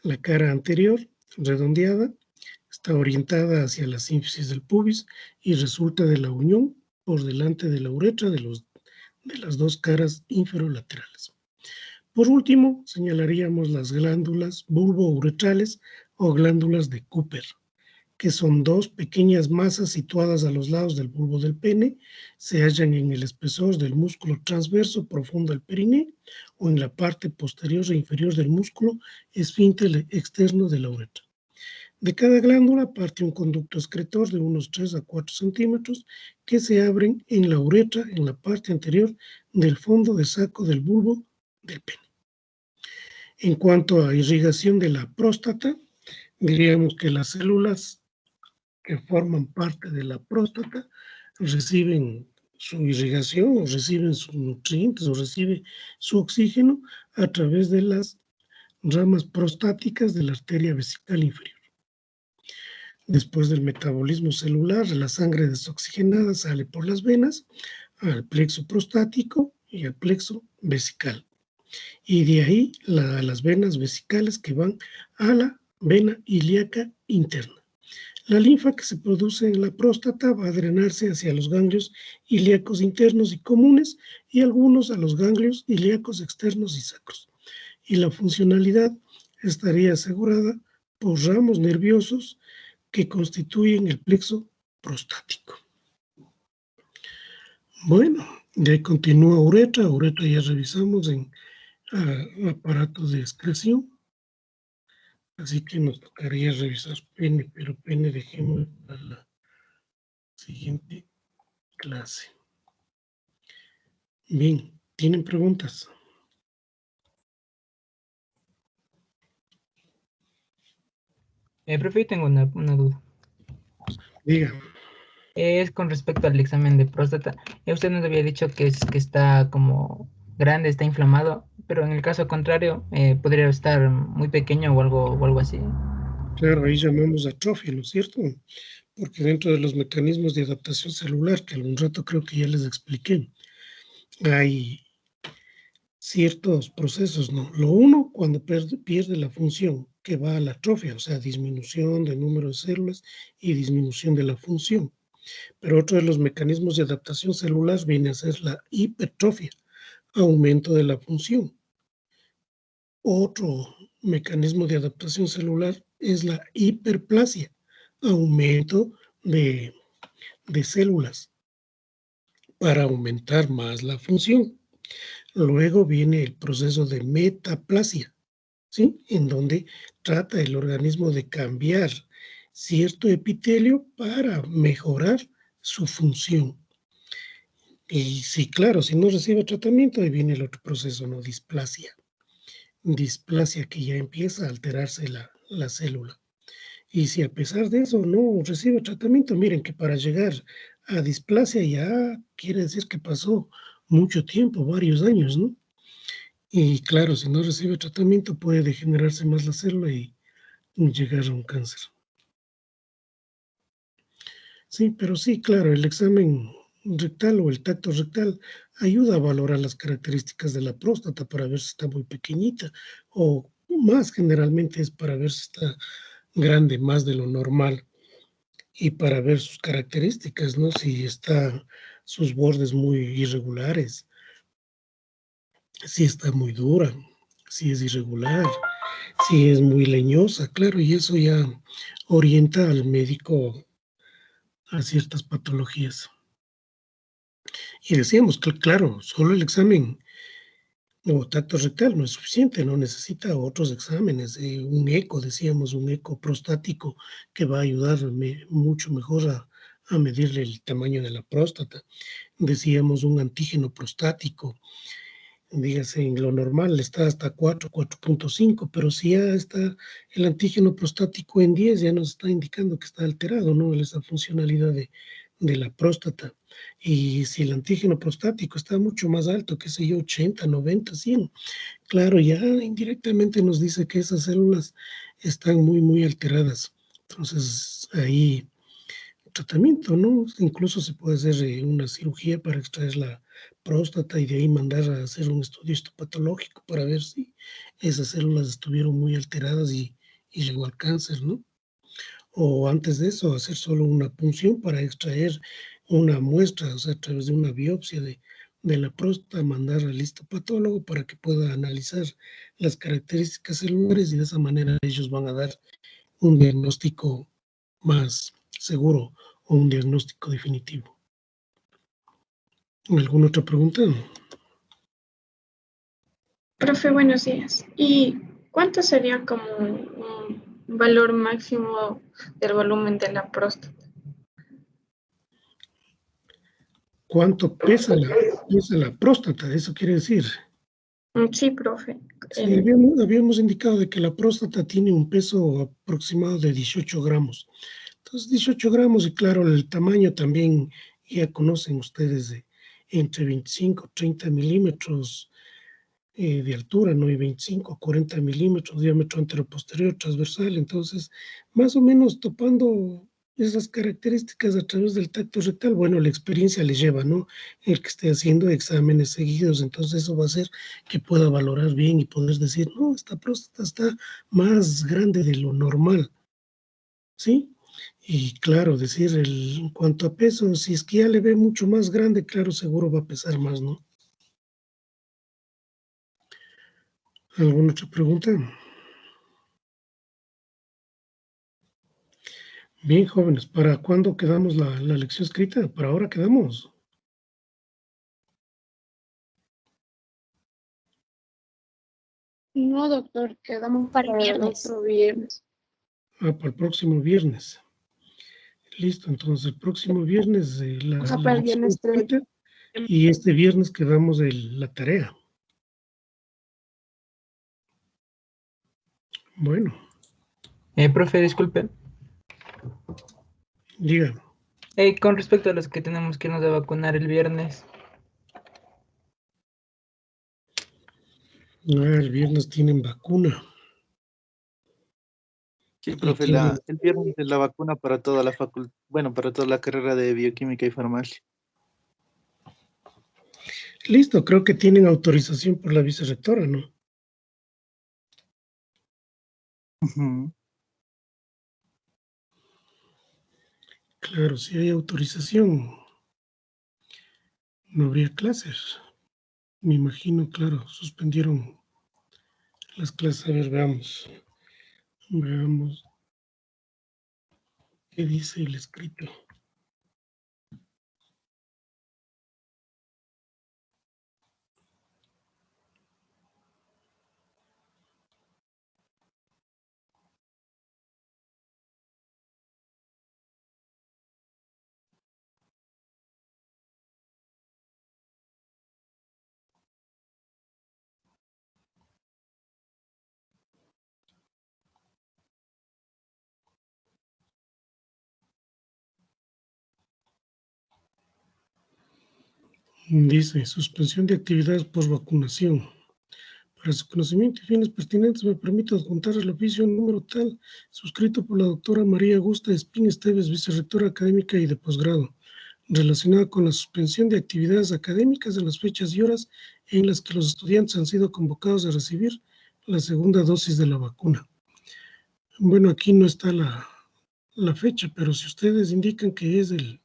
Speaker 1: La cara anterior, redondeada, está orientada hacia la sínfisis del pubis y resulta de la unión por delante de la uretra de las dos caras inferolaterales. Por último, señalaríamos las glándulas bulbouretrales o glándulas de Cooper, que son dos pequeñas masas situadas a los lados del bulbo del pene, se hallan en el espesor del músculo transverso profundo del periné o en la parte posterior e inferior del músculo esfínter externo de la uretra. De cada glándula parte un conducto excretor de unos 3 a 4 centímetros que se abren en la uretra en la parte anterior del fondo de saco del bulbo del pene. En cuanto a irrigación de la próstata, diríamos que las células que forman parte de la próstata reciben su irrigación o reciben sus nutrientes o reciben su oxígeno a través de las ramas prostáticas de la arteria vesical inferior. Después del metabolismo celular, la sangre desoxigenada sale por las venas al plexo prostático y al plexo vesical. Y de ahí las venas vesicales que van a la vena ilíaca interna. La linfa que se produce en la próstata va a drenarse hacia los ganglios ilíacos internos y comunes y algunos a los ganglios ilíacos externos y sacros. Y la funcionalidad estaría asegurada por ramos nerviosos que constituyen el plexo prostático. Bueno, de ahí continúa uretra. Uretra ya revisamos en aparato de excreción. Así que nos tocaría revisar pene, pero pene dejemos para la siguiente clase. Bien, ¿tienen preguntas?
Speaker 3: Profe, yo tengo una duda.
Speaker 1: Diga.
Speaker 3: Es con respecto al examen de próstata. Usted nos había dicho que está como grande, está inflamado, pero en el caso contrario, podría estar muy pequeño o algo así.
Speaker 1: Claro, ahí llamamos atrofia, ¿no es cierto? Porque dentro de los mecanismos de adaptación celular, que algún rato creo que ya les expliqué, hay ciertos procesos, ¿no? Lo uno, cuando pierde la función, que va a la atrofia, o sea, disminución del número de células y disminución de la función. Pero otro de los mecanismos de adaptación celular viene a ser la hipertrofia, aumento de la función. Otro mecanismo de adaptación celular es la hiperplasia, aumento de células para aumentar más la función. Luego viene el proceso de metaplasia, ¿sí? En donde trata el organismo de cambiar cierto epitelio para mejorar su función. Y sí, claro, si no recibe tratamiento, ahí viene el otro proceso, ¿no? Displasia. Displasia que ya empieza a alterarse la célula. Y si a pesar de eso no recibe tratamiento, miren que para llegar a displasia ya quiere decir que pasó mucho tiempo, varios años, ¿no? Y claro, si no recibe tratamiento puede degenerarse más la célula y llegar a un cáncer. Sí, pero sí, claro, el examen rectal o el tacto rectal ayuda a valorar las características de la próstata para ver si está muy pequeñita o más generalmente es para ver si está grande, más de lo normal y para ver sus características, ¿no? Si está sus bordes muy irregulares, si está muy dura, si es irregular, si es muy leñosa, claro, y eso ya orienta al médico a ciertas patologías. Y decíamos que, claro, solo el examen o tacto rectal no es suficiente, no necesita otros exámenes, un eco, decíamos, un eco prostático que va a ayudar mucho mejor a medirle el tamaño de la próstata. Decíamos un antígeno prostático, dígase, en lo normal está hasta 4, 4.5, pero si ya está el antígeno prostático en 10, ya nos está indicando que está alterado, ¿no? Esa funcionalidad de la próstata. Y si el antígeno prostático está mucho más alto, qué sé yo, 80, 90, 100, claro, ya indirectamente nos dice que esas células están muy, muy alteradas. Entonces, ahí tratamiento, ¿no? Incluso se puede hacer una cirugía para extraer la próstata y de ahí mandar a hacer un estudio histopatológico para ver si esas células estuvieron muy alteradas y llegó al cáncer, ¿no? O antes de eso, hacer solo una punción para extraer una muestra, o sea, a través de una biopsia de la próstata, mandar al histopatólogo para que pueda analizar las características celulares y de esa manera ellos van a dar un diagnóstico más seguro o un diagnóstico definitivo. ¿Alguna otra pregunta?
Speaker 6: Profe, buenos días. ¿Y cuánto sería como un valor máximo del volumen de la próstata?
Speaker 1: ¿Cuánto pesa la próstata? Eso quiere decir.
Speaker 6: Sí, profe.
Speaker 1: Sí, habíamos indicado de que la próstata tiene un peso aproximado de 18 gramos. Entonces, 18 gramos y claro, el tamaño también ya conocen ustedes de entre 25 30 milímetros de altura, ¿no? Y 25 40 milímetros, diámetro anteroposterior, transversal. Entonces, más o menos topando esas características a través del tacto rectal, bueno, la experiencia le lleva, ¿no? El que esté haciendo exámenes seguidos, entonces eso va a hacer que pueda valorar bien y poder decir, no, esta próstata está más grande de lo normal, ¿sí? Y claro, decir, en cuanto a peso, si es que ya le ve mucho más grande, claro, seguro va a pesar más, ¿no? ¿Alguna otra pregunta? Bien, jóvenes, ¿para cuándo quedamos la lección escrita? ¿Para ahora quedamos?
Speaker 5: No, doctor, quedamos
Speaker 6: Para el
Speaker 5: para el
Speaker 6: viernes.
Speaker 5: otro viernes.
Speaker 1: Para el próximo viernes. Listo, entonces el próximo viernes la
Speaker 5: Para el
Speaker 1: lección
Speaker 5: viernes 3.
Speaker 1: escrita y este viernes quedamos la tarea. Bueno,
Speaker 3: Profe, disculpe.
Speaker 1: diga.
Speaker 3: Con respecto a los que tenemos que irnos a vacunar el viernes.
Speaker 1: El viernes tienen vacuna.
Speaker 8: Sí,
Speaker 1: Y
Speaker 8: profe,
Speaker 1: tienen,
Speaker 8: el viernes es la vacuna para toda la para toda la carrera de bioquímica y farmacia.
Speaker 1: listo, creo que tienen autorización por la vicerrectora, ¿no?
Speaker 8: Ujú.
Speaker 1: Claro, si hay autorización, no habría clases. Me imagino, claro, suspendieron las clases. A ver, veamos. Veamos qué dice el escrito. Dice, suspensión de actividades por vacunación. Para su conocimiento y fines pertinentes, me permito adjuntar el oficio número tal, suscrito por la doctora María Augusta Espín Esteves, vicerrectora académica y de posgrado, relacionada con la suspensión de actividades académicas en las fechas y horas en las que los estudiantes han sido convocados a recibir la segunda dosis de la vacuna. Bueno, aquí no está la fecha, pero si ustedes indican que es el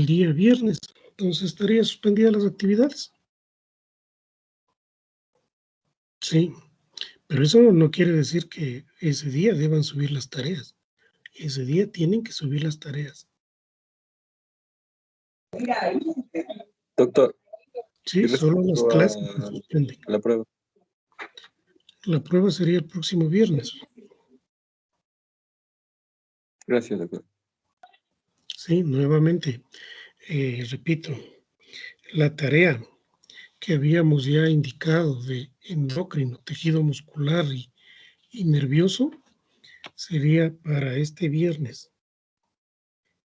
Speaker 1: día viernes, entonces estaría suspendidas las actividades. Sí, pero eso no quiere decir que ese día deban subir las tareas. Ese día tienen que subir las tareas.
Speaker 9: Doctor,
Speaker 1: Sí, solo las clases se suspenden.
Speaker 9: la prueba.
Speaker 1: La prueba sería el próximo viernes.
Speaker 9: Gracias, doctor.
Speaker 1: Sí, nuevamente, repito, la tarea que habíamos ya indicado de endocrino, tejido muscular y nervioso sería para este viernes.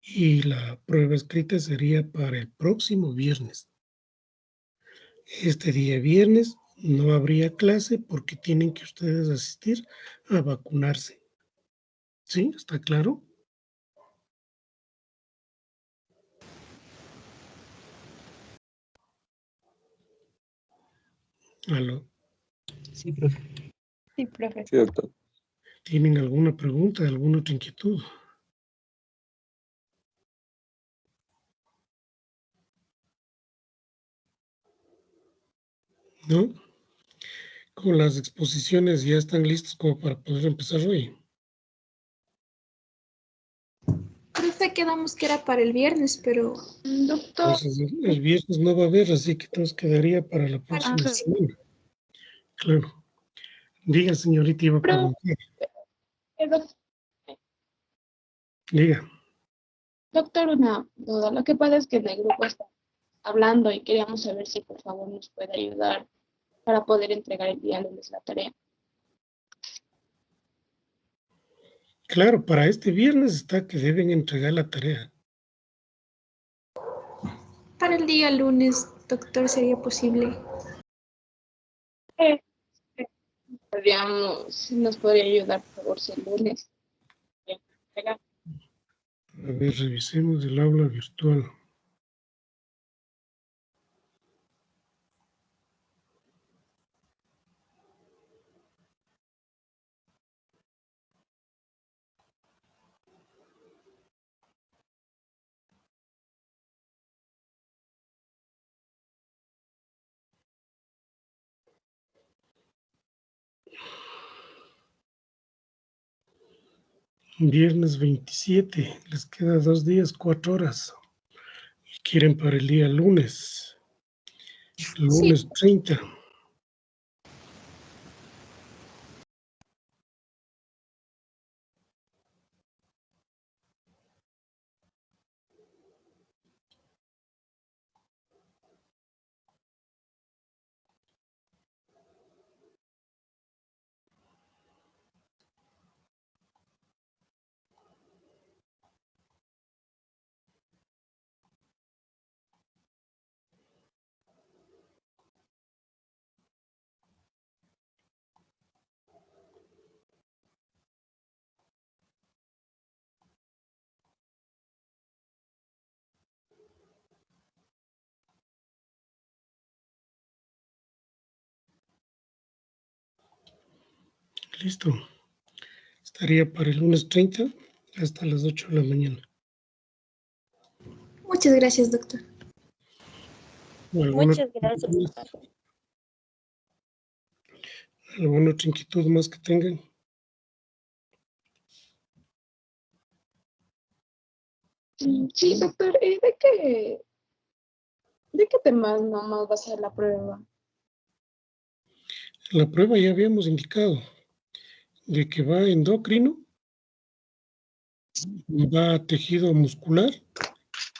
Speaker 1: Y la prueba escrita sería para el próximo viernes. Este día viernes no habría clase porque tienen que ustedes asistir a vacunarse. ¿Sí? ¿Está claro? ¿Aló?
Speaker 3: Sí, profe.
Speaker 5: Sí, profe.
Speaker 9: Sí, doctor.
Speaker 1: ¿Tienen alguna pregunta, alguna otra inquietud? ¿No? Con las exposiciones ya están listos como para poder empezar hoy.
Speaker 5: profe, quedamos que era para el viernes, pero...
Speaker 6: Doctor,
Speaker 1: Entonces, el viernes no va a haber, así que nos quedaría para la próxima semana. Claro. Diga, señorita, iba a preguntar.
Speaker 6: doc-
Speaker 1: Diga.
Speaker 6: doctor, una duda. Lo que pasa es que en el grupo está hablando y queríamos saber si por favor nos puede ayudar para poder entregar el día lunes la tarea.
Speaker 1: Claro, para este viernes está que deben entregar la tarea.
Speaker 5: Para el día lunes, doctor, ¿sería posible?
Speaker 6: Si nos podría ayudar, por favor, si el lunes.
Speaker 1: A ver, revisemos el aula virtual. Viernes 27, les queda 2 días, 4 horas. Y quieren para el día lunes. Lunes 30. Listo. Estaría para el lunes 30 hasta las 8 de la mañana.
Speaker 5: Muchas gracias, doctor.
Speaker 1: Muchas gracias. ¿Alguna otra inquietud más que tengan?
Speaker 6: Sí, doctor, ¿de qué temas nomás va a ser la prueba?
Speaker 1: La prueba ya habíamos indicado de que va endocrino, va tejido muscular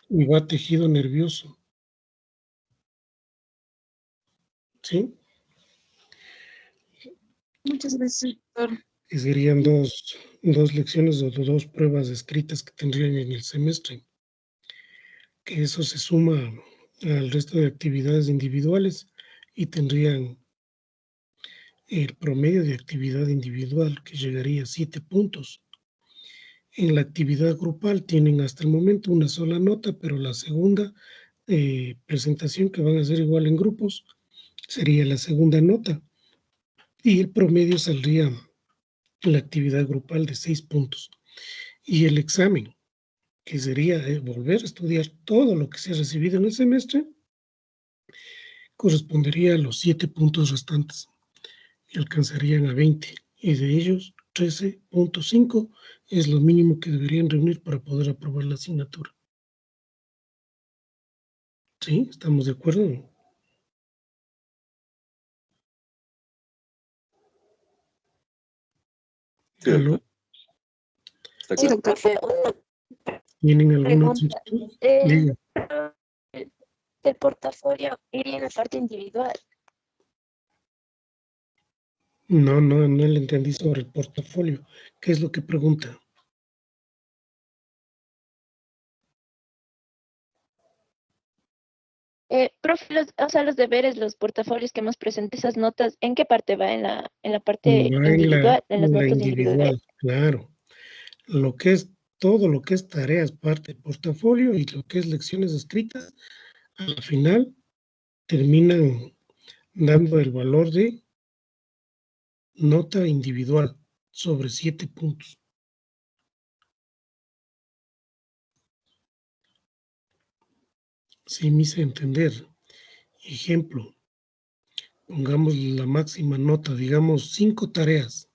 Speaker 1: y va tejido nervioso. ¿Sí?
Speaker 6: Muchas gracias, doctor.
Speaker 1: Que serían dos lecciones o 2 pruebas escritas que tendrían en el semestre. Que eso se suma al resto de actividades individuales y tendrían el promedio de actividad individual que llegaría a 7 puntos. En la actividad grupal tienen hasta el momento una sola nota, pero la segunda presentación que van a hacer igual en grupos sería la segunda nota y el promedio saldría la actividad grupal de 6 puntos. Y el examen, que sería volver a estudiar todo lo que se ha recibido en el semestre, correspondería a los 7 puntos restantes y alcanzarían a 20, y de ellos 13.5 es lo mínimo que deberían reunir para poder aprobar la asignatura. ¿Sí? ¿Estamos de acuerdo?
Speaker 9: Sí,
Speaker 1: ¿Aló?
Speaker 9: doctor. Está
Speaker 5: Sí,
Speaker 9: claro.
Speaker 5: doctor.
Speaker 1: ¿Tienen alguna otra
Speaker 5: Pregunta.
Speaker 1: inquietud? Diga.
Speaker 5: El portafolio iría en la parte individual.
Speaker 1: No le entendí sobre el portafolio. ¿Qué es lo que pregunta?
Speaker 5: Profe, los deberes, los portafolios que hemos presentado, esas notas, ¿en qué parte va? En la parte
Speaker 1: Va
Speaker 5: individual, en las
Speaker 1: en la
Speaker 5: notas individuales.
Speaker 1: individual, claro. Lo que es todo lo que es tareas, parte del portafolio y lo que es lecciones escritas, al final terminan dando el valor de nota individual sobre 7 puntos. Sí, me hice entender. Ejemplo, pongamos la máxima nota, digamos 5 tareas.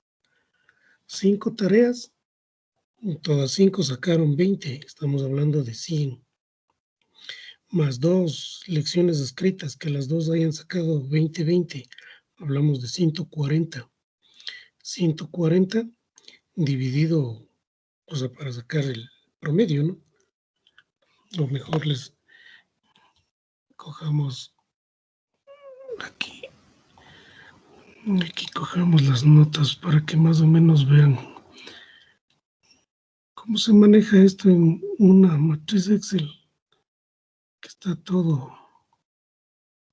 Speaker 1: 5 tareas Todas 5 sacaron 20, estamos hablando de 100. Más 2 lecciones escritas, que las dos hayan sacado 20, hablamos de 140. 140 dividido, o sea, para sacar el promedio, ¿no? O mejor les cojamos aquí. Aquí cojamos las notas para que más o menos vean cómo se maneja esto en una matriz Excel, que está todo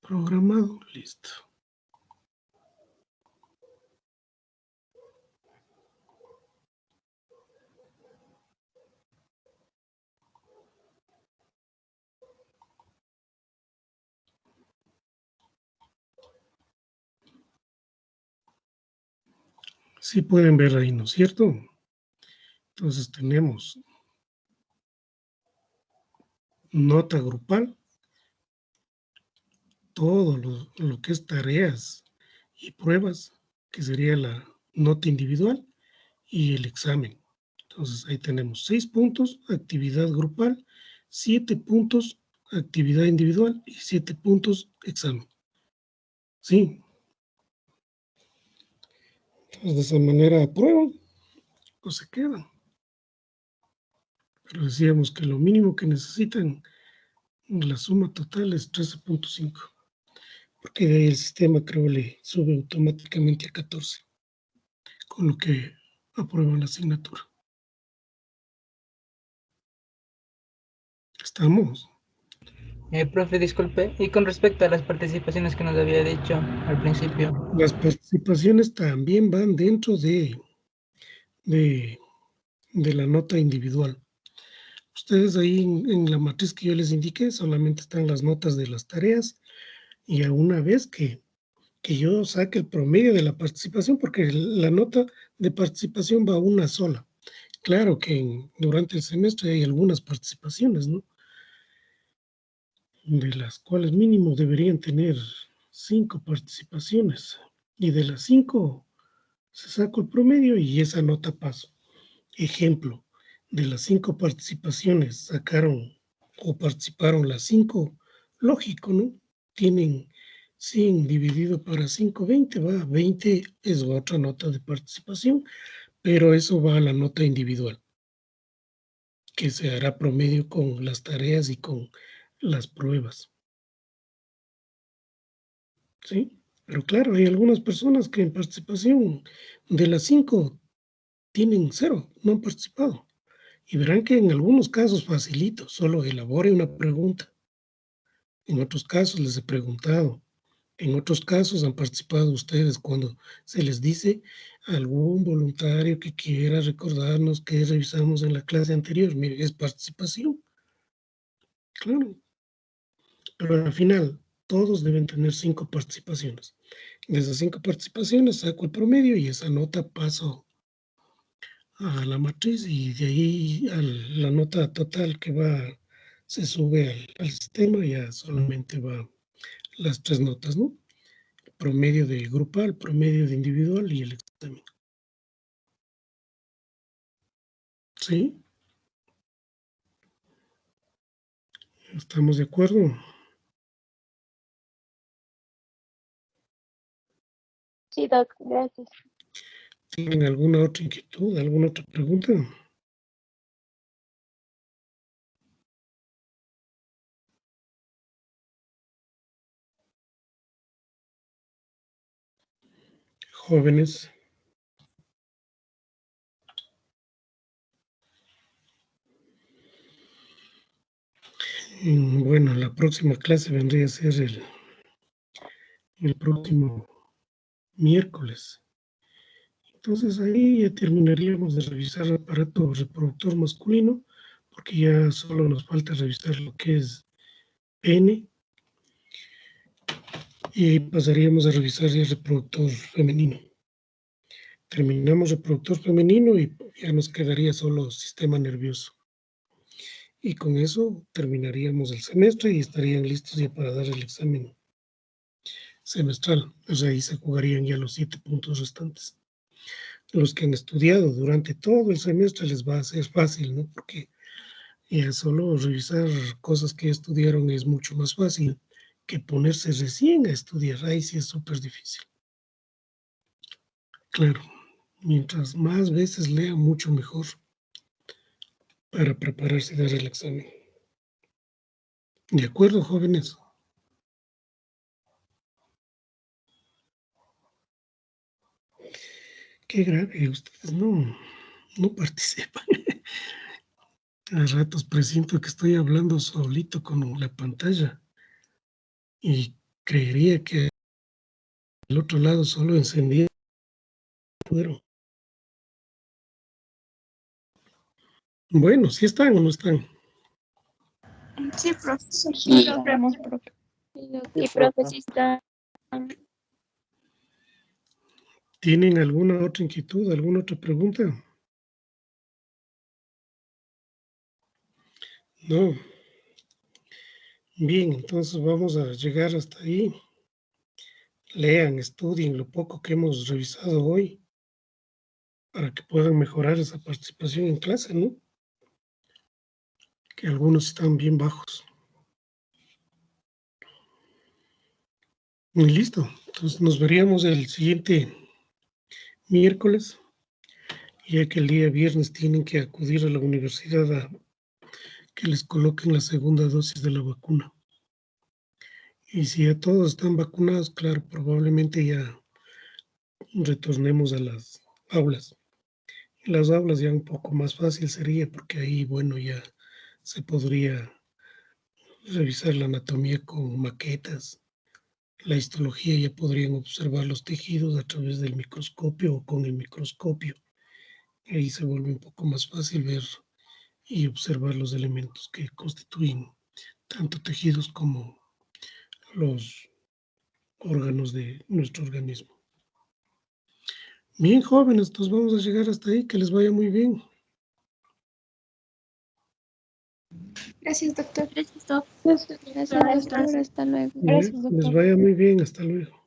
Speaker 1: programado. Listo. Sí pueden ver ahí, ¿no es cierto? Entonces tenemos nota grupal, todo lo que es tareas y pruebas, que sería la nota individual y el examen. Entonces ahí tenemos 6 puntos, actividad grupal, 7 puntos, actividad individual y 7 puntos, examen. Sí. Entonces de esa manera aprueban o se quedan. Pero decíamos que lo mínimo que necesitan, la suma total es 13.5. Porque de ahí el sistema creo le sube automáticamente a 14. Con lo que aprueban la asignatura. ¿Estamos?
Speaker 3: Profe, disculpe. Y con respecto a las participaciones que nos había dicho al principio.
Speaker 1: Las participaciones también van dentro de la nota individual. Ustedes ahí en la matriz que yo les indiqué solamente están las notas de las tareas y a una vez que yo saque el promedio de la participación, porque la nota de participación va una sola. Claro que durante el semestre hay algunas participaciones, ¿no? De las cuales mínimo deberían tener 5 participaciones. Y de las 5 se saca el promedio y esa nota paso. Ejemplo, de las 5 participaciones sacaron o participaron las 5, lógico, ¿no? Tienen 100 dividido para 5, 20, va, 20 es otra nota de participación, pero eso va a la nota individual, que se hará promedio con las tareas y con las pruebas. ¿Sí? Pero claro, hay algunas personas que en participación de las 5 tienen 0, no han participado. Y verán que en algunos casos facilito, solo elabore una pregunta. En otros casos les he preguntado. En otros casos han participado ustedes cuando se les dice algún voluntario que quiera recordarnos que revisamos en la clase anterior. Mire, es participación. Claro. Pero al final, todos deben tener 5 participaciones. De esas 5 participaciones saco el promedio y esa nota paso a la matriz y de ahí a la nota total que va, se sube al sistema, ya solamente va las 3 notas, ¿no? Promedio de grupal, promedio de individual y el examen. ¿Sí? ¿Estamos de acuerdo?
Speaker 5: Sí, Doc, gracias.
Speaker 1: ¿Tienen alguna otra inquietud, alguna otra pregunta? Jóvenes. Bueno, la próxima clase vendría a ser el próximo miércoles. Entonces ahí ya terminaríamos de revisar el aparato reproductor masculino, porque ya solo nos falta revisar lo que es pene, y ahí pasaríamos a revisar ya el reproductor femenino. Terminamos reproductor femenino y ya nos quedaría solo sistema nervioso. Y con eso terminaríamos el semestre y estarían listos ya para dar el examen semestral. O sea, ahí se jugarían ya los 7 puntos restantes. los que han estudiado durante todo el semestre les va a ser fácil, ¿no? Porque ya solo revisar cosas que estudiaron es mucho más fácil que ponerse recién a estudiar. Ahí sí es súper difícil. Claro, mientras más veces lea, mucho mejor para prepararse y dar el examen. ¿De acuerdo, jóvenes? Qué grave, ustedes no participan. A ratos presiento que estoy hablando solito con la pantalla y creería que al otro lado solo encendía. Bueno, ¿sí están o no están?
Speaker 6: Sí, profe.
Speaker 5: Sí,
Speaker 6: Estamos, profe.
Speaker 5: y profe, sí está.
Speaker 1: ¿Tienen alguna otra inquietud, alguna otra pregunta? No. Bien, entonces vamos a llegar hasta ahí. Lean, estudien lo poco que hemos revisado hoy para que puedan mejorar esa participación en clase, ¿no? Que algunos están bien bajos. Y listo. Entonces nos veríamos el siguiente miércoles, ya que el día viernes tienen que acudir a la universidad a que les coloquen la segunda dosis de la vacuna. Y si ya todos están vacunados, claro, probablemente ya retornemos a las aulas. En las aulas ya un poco más fácil sería porque ahí, bueno, ya se podría revisar la anatomía con maquetas. La histología ya podrían observar los tejidos a través del microscopio o con el microscopio. Ahí se vuelve un poco más fácil ver y observar los elementos que constituyen tanto tejidos como los órganos de nuestro organismo. Bien, jóvenes, entonces vamos a llegar hasta ahí. Que les vaya muy bien.
Speaker 6: Gracias, doctor.
Speaker 5: Gracias, doctor.
Speaker 6: Gracias,
Speaker 5: Hasta luego.
Speaker 6: doctor. Hasta luego.
Speaker 1: Les vaya muy bien. Hasta luego.